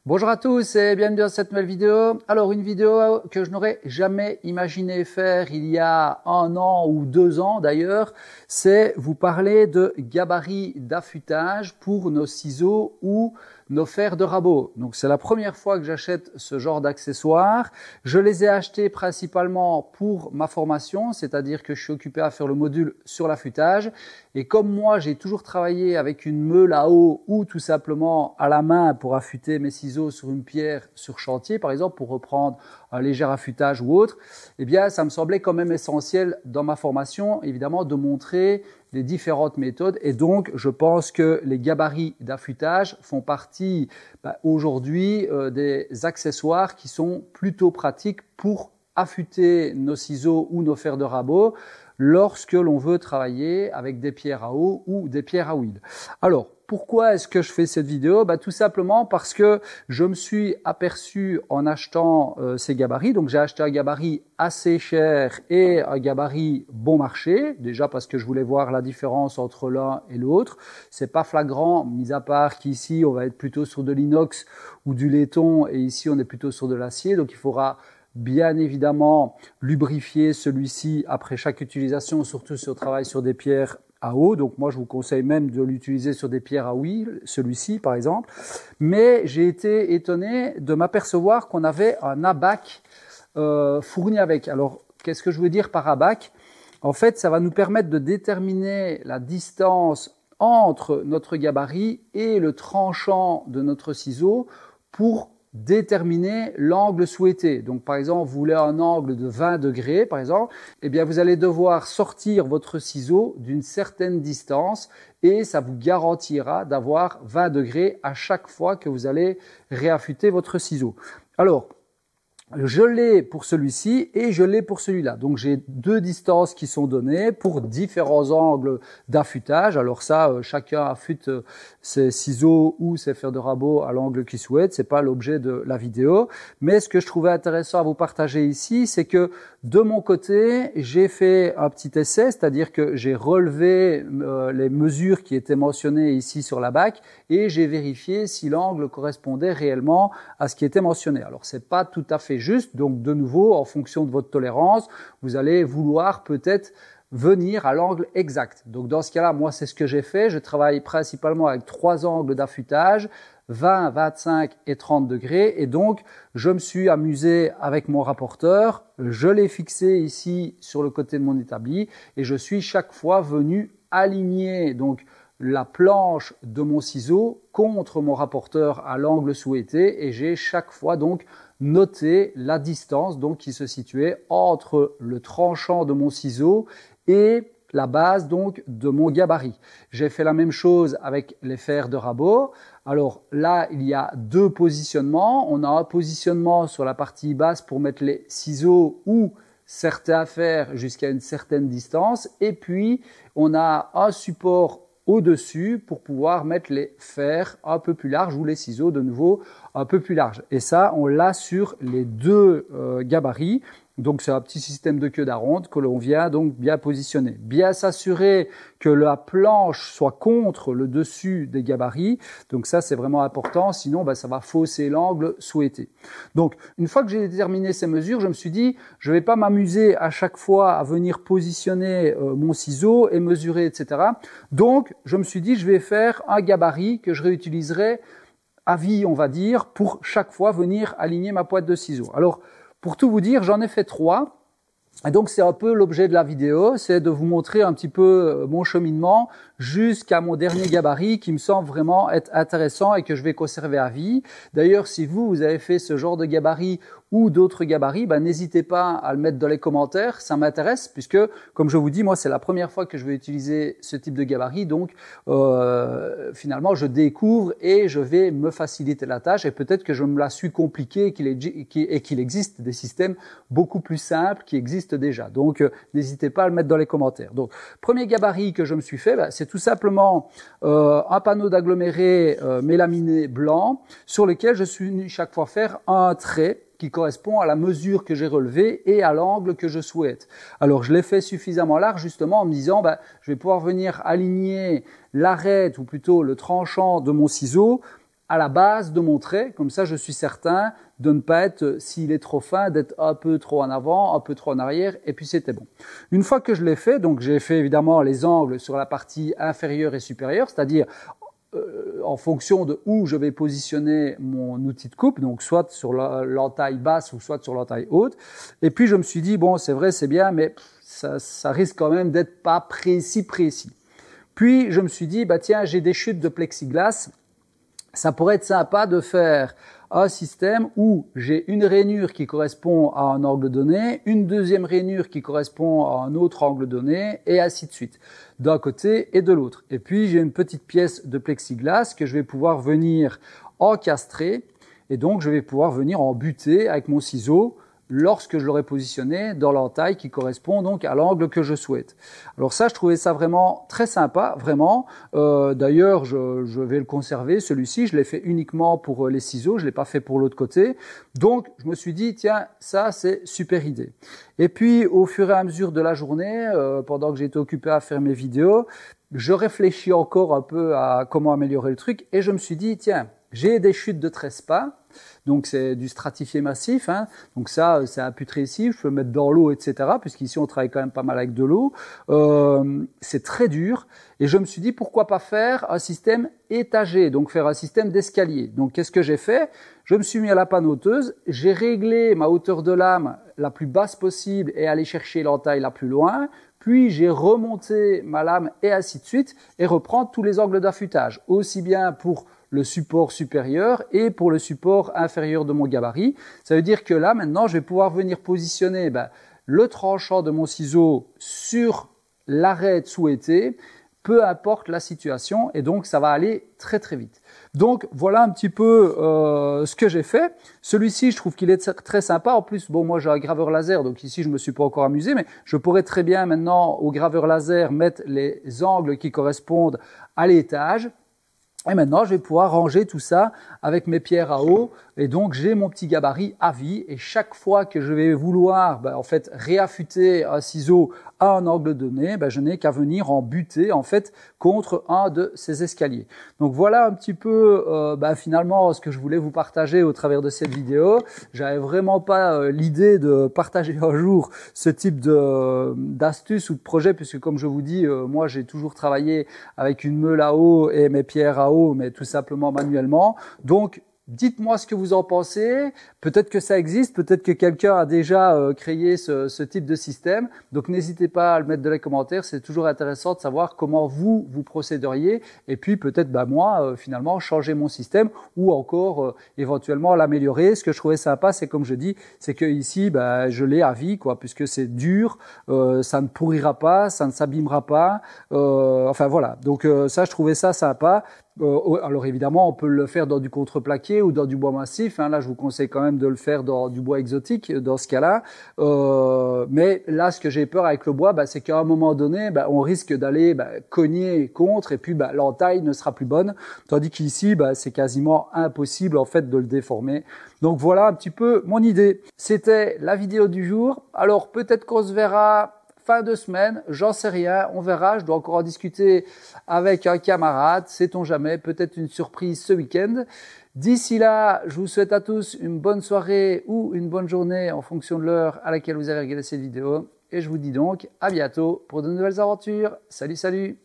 Bonjour à tous et bienvenue dans cette nouvelle vidéo. Alors une vidéo que je n'aurais jamais imaginé faire il y a 1 an ou 2 ans d'ailleurs, c'est vous parler de gabarit d'affûtage pour nos ciseaux ou nos fers de rabot. Donc c'est la première fois que j'achète ce genre d'accessoires. Je les ai achetés principalement pour ma formation, c'est-à-dire que je suis occupé à faire le module sur l'affûtage. Et comme moi j'ai toujours travaillé avec une meule à eau ou tout simplement à la main pour affûter mes ciseaux sur une pierre sur chantier, par exemple, pour reprendre un léger affûtage ou autre, eh bien, ça me semblait quand même essentiel dans ma formation, évidemment, de montrer les différentes méthodes. Et donc, je pense que les gabarits d'affûtage font partie aujourd'hui des accessoires qui sont plutôt pratiques pour affûter nos ciseaux ou nos fers de rabot lorsque l'on veut travailler avec des pierres à eau ou des pierres à huile. Alors, pourquoi est-ce que je fais cette vidéo? Tout simplement parce que je me suis aperçu en achetant ces gabarits. Donc, j'ai acheté un gabarit assez cher et un gabarit bon marché. Déjà parce que je voulais voir la différence entre l'un et l'autre. C'est pas flagrant, mis à part qu'ici, on va être plutôt sur de l'inox ou du laiton et ici, on est plutôt sur de l'acier. Donc, il faudra bien évidemment lubrifier celui-ci après chaque utilisation, surtout si on travaille sur des pierres à eau. Donc moi, je vous conseille même de l'utiliser sur des pierres à huile, celui-ci par exemple. Mais j'ai été étonné de m'apercevoir qu'on avait un abac fourni avec. Alors, qu'est-ce que je veux dire par abac? En fait, ça va nous permettre de déterminer la distance entre notre gabarit et le tranchant de notre ciseau pour déterminer l'angle souhaité. Donc, par exemple, vous voulez un angle de 20 degrés, par exemple, eh bien, vous allez devoir sortir votre ciseau d'une certaine distance et ça vous garantira d'avoir 20 degrés à chaque fois que vous allez réaffûter votre ciseau. Alors, je l'ai pour celui-ci et je l'ai pour celui-là. Donc, j'ai 2 distances qui sont données pour différents angles d'affûtage. Alors ça, chacun affûte ses ciseaux ou ses fers de rabot à l'angle qu'il souhaite. C'est pas l'objet de la vidéo. Mais ce que je trouvais intéressant à vous partager ici, c'est que de mon côté, j'ai fait un petit essai, c'est-à-dire que j'ai relevé les mesures qui étaient mentionnées ici sur la bac et j'ai vérifié si l'angle correspondait réellement à ce qui était mentionné. Alors, c'est pas tout à fait juste, donc de nouveau, en fonction de votre tolérance, vous allez vouloir peut-être venir à l'angle exact. Donc dans ce cas-là, moi c'est ce que j'ai fait, je travaille principalement avec 3 angles d'affûtage, 20, 25 et 30 degrés, et donc je me suis amusé avec mon rapporteur, je l'ai fixé ici sur le côté de mon établi, et je suis chaque fois venu aligner donc la planche de mon ciseau contre mon rapporteur à l'angle souhaité, et j'ai chaque fois donc noté la distance donc qui se situait entre le tranchant de mon ciseau et la base donc de mon gabarit. J'ai fait la même chose avec les fers de rabot. Alors là, il y a 2 positionnements. On a un positionnement sur la partie basse pour mettre les ciseaux ou certains fers jusqu'à une certaine distance. Et puis, on a un support au-dessus pour pouvoir mettre les fers un peu plus larges ou les ciseaux de nouveau un peu plus larges. Et ça, on l'a sur les 2 gabarits. Donc, c'est un petit système de queue d'aronde que l'on vient donc bien positionner. Bien s'assurer que la planche soit contre le dessus des gabarits. Donc ça, c'est vraiment important. Sinon, ça va fausser l'angle souhaité. Donc, une fois que j'ai déterminé ces mesures, je me suis dit, je ne vais pas m'amuser à chaque fois à venir positionner mon ciseau et mesurer, etc. Donc, je me suis dit, je vais faire un gabarit que je réutiliserai à vie, on va dire, pour chaque fois venir aligner ma pointe de ciseaux. Alors, pour tout vous dire, j'en ai fait 3. Et donc, c'est un peu l'objet de la vidéo, c'est de vous montrer un petit peu mon cheminement jusqu'à mon dernier gabarit qui me semble vraiment être intéressant et que je vais conserver à vie. D'ailleurs, si vous avez fait ce genre de gabarit ou d'autres gabarits, n'hésitez pas à le mettre dans les commentaires, ça m'intéresse puisque, comme je vous dis, moi, c'est la première fois que je vais utiliser ce type de gabarit. Donc, finalement, je découvre et je vais me faciliter la tâche et peut-être que je me la suis compliquée et qu'il existe des systèmes beaucoup plus simples qui existent déjà. Donc, n'hésitez pas à le mettre dans les commentaires. Donc, premier gabarit que je me suis fait, c'est tout simplement un panneau d'aggloméré mélaminé blanc sur lequel je suis venu chaque fois faire un trait qui correspond à la mesure que j'ai relevée et à l'angle que je souhaite. Alors, je l'ai fait suffisamment large justement en me disant, je vais pouvoir venir aligner l'arête ou plutôt le tranchant de mon ciseau à la base de mon trait. Comme ça, je suis certain de ne pas être, s'il est trop fin, d'être un peu trop en avant, un peu trop en arrière, et puis c'était bon. Une fois que je l'ai fait, donc j'ai fait évidemment les angles sur la partie inférieure et supérieure, c'est-à-dire en fonction de où je vais positionner mon outil de coupe, donc soit sur l'entaille basse ou soit sur l'entaille haute. Et puis je me suis dit, bon, c'est vrai, c'est bien, mais ça risque quand même d'être pas précis. Puis je me suis dit, bah tiens, j'ai des chutes de plexiglas, ça pourrait être sympa de faire un système où j'ai une rainure qui correspond à un angle donné, une deuxième rainure qui correspond à un autre angle donné, et ainsi de suite, d'un côté et de l'autre. Et puis j'ai une petite pièce de plexiglas que je vais pouvoir venir encastrer, et donc je vais pouvoir venir en buter avec mon ciseau lorsque je l'aurai positionné dans l'entaille qui correspond donc à l'angle que je souhaite. Alors ça, je trouvais ça vraiment très sympa, vraiment. D'ailleurs, je vais le conserver, celui-ci, je l'ai fait uniquement pour les ciseaux, je l'ai pas fait pour l'autre côté. Donc, je me suis dit, tiens, ça, c'est super idée. Et puis, au fur et à mesure de la journée, pendant que j'étais occupé à faire mes vidéos, je réfléchis encore un peu à comment améliorer le truc et je me suis dit, tiens, j'ai des chutes de trespas. Donc c'est du stratifié massif, hein. Donc ça c'est un putrécif, je peux le mettre dans l'eau, etc. Puisqu'ici on travaille quand même pas mal avec de l'eau. C'est très dur et je me suis dit pourquoi pas faire un système étagé, donc faire un système d'escalier. Donc qu'est-ce que j'ai fait? Je me suis mis à la panoteuse, j'ai réglé ma hauteur de lame la plus basse possible et aller chercher l'entaille la plus loin. Puis j'ai remonté ma lame et ainsi de suite et reprendre tous les angles d'affûtage, aussi bien pour le support supérieur et pour le support inférieur de mon gabarit. Ça veut dire que là, maintenant, je vais pouvoir venir positionner le tranchant de mon ciseau sur l'arête souhaitée, peu importe la situation, et donc ça va aller très très vite. Donc voilà un petit peu ce que j'ai fait. Celui-ci, je trouve qu'il est très sympa. En plus, bon, moi j'ai un graveur laser, donc ici je me suis pas encore amusé, mais je pourrais très bien maintenant au graveur laser mettre les angles qui correspondent à l'étage. Et maintenant, je vais pouvoir ranger tout ça avec mes pierres à eau. Et donc, j'ai mon petit gabarit à vie. Et chaque fois que je vais vouloir, en fait, réaffûter un ciseau à un angle donné, je n'ai qu'à venir en buter, en fait, contre un de ces escaliers. Donc, voilà un petit peu, finalement, ce que je voulais vous partager au travers de cette vidéo. J'avais vraiment pas l'idée de partager un jour ce type d'astuce ou de projet, puisque comme je vous dis, moi, j'ai toujours travaillé avec une meule à eau et mes pierres à eau, mais tout simplement manuellement. Donc, dites-moi ce que vous en pensez. Peut-être que ça existe, peut-être que quelqu'un a déjà créé ce type de système. Donc, n'hésitez pas à le mettre dans les commentaires. C'est toujours intéressant de savoir comment vous procéderiez. Et puis, peut-être, moi, finalement, changer mon système ou encore éventuellement l'améliorer. Ce que je trouvais sympa, c'est comme je dis, c'est que ici, je l'ai à vie, quoi, puisque c'est dur, ça ne pourrira pas, ça ne s'abîmera pas. Enfin, voilà. Donc, ça, je trouvais ça sympa. Alors évidemment, on peut le faire dans du contreplaqué ou dans du bois massif. Hein. Là, je vous conseille quand même de le faire dans du bois exotique dans ce cas-là. Mais là, ce que j'ai peur avec le bois, c'est qu'à un moment donné, on risque d'aller cogner contre et puis l'entaille ne sera plus bonne. Tandis qu'ici, c'est quasiment impossible en fait de le déformer. Donc voilà un petit peu mon idée. C'était la vidéo du jour. Alors peut-être qu'on se verra fin de semaine, j'en sais rien, on verra, je dois encore en discuter avec un camarade, sait-on jamais, peut-être une surprise ce week-end. D'ici là, je vous souhaite à tous une bonne soirée ou une bonne journée en fonction de l'heure à laquelle vous avez regardé cette vidéo. Et je vous dis donc à bientôt pour de nouvelles aventures. Salut, salut!